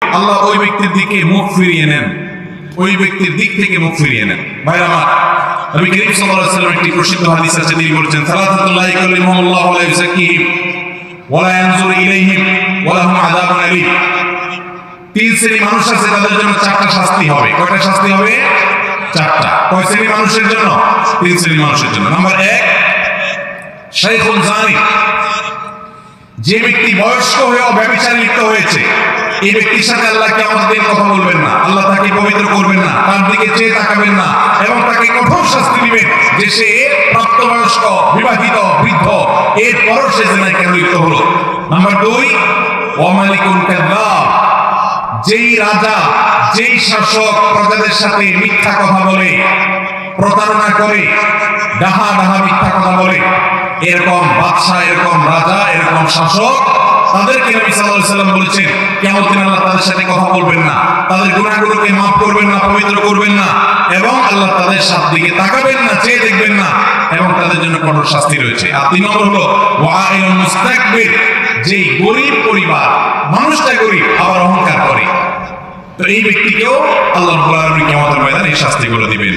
আল্লাহ ওই ব্যক্তির দিকে মুখ ফিরিয়ে নেন, ওই ব্যক্তির দিক থেকে মুখ ফিরিয়ে নেন। ভাইরা আমার, নবী করিম সাল্লাল্লাহু আলাইহি ওয়াসাল্লাম একটি প্রসিদ্ধ হাদিস আছে, তিনি বলেছেন সালাতুল্লাহ লা ইয়াকাল্লিমুহুল্লাহু ওয়া লা ইউযাক্কিহিম ওয়া লা ইয়ানজুরু ইলাইহিম ওয়া লাহুম আযাবুন আলীম। তিন শ্রেণীর মানুষ আছে, তাদের জন্য চারটা শাস্তি হবে। কয়টা শাস্তি হবে? চারটা। কয় শ্রেণীর মানুষের জন্য? তিন শ্রেণীর মানুষের জন্য। নাম্বার 1, শাইখুন জানি, যে ব্যক্তি বয়স্ক হয়েও ব্যভিচারে লিপ্ত হয়েছে, এই ব্যক্তির সাথে আল্লাহ কিয়ামতের দিন কথা বলবেন না, আল্লাহ তাকে পবিত্র করবেন না, তার দিকে চেয়ে তাকাবেন না এবং তাকে কঠোর শাস্তি দিবেন যে সে প্রাপ্তবয়স্ক, বিবাহিত, বৃদ্ধ, এরপরও সে জিনায় কেন লিপ্ত হলো। নাম্বার 2, ওয়া মালিকুন কাযযাব, যেই রাজা, যেই শাসক প্রজাদের সাথে মিথ্যা কথা বলে, প্রতারণা করে, ডাহা মিথ্যা কথা বলে, এরকম বাদশা, এরকম রাজা, এরকম শাসক, তাদেরকে নবী সাল্লাল্লাহু আলাইহি ওয়াসাল্লাম বলেছেন কিয়ামতের দিন আল্লাহ তাদের সাথে কথা বলবেন না, তাদের গুনাহগুলোকে মাফ করবেন না, পবিত্র করবেন না এবং আল্লাহ তাদের দিকে তাকাবেন না, চেয়ে দেখবেন না এবং তাদের জন্য কঠোর শাস্তি রয়েছে। আর 3 নম্বর হলো ওয়াইলুন মুস্তাকবির, যেই গরীব পরিবার, মানুষটা গরীব আবার অহংকার করে, তো এই ব্যক্তিকেও আল্লাহ রাব্বুল আলামিন কিয়ামতের ময়দানে এই শাস্তিগুলো দিবেন।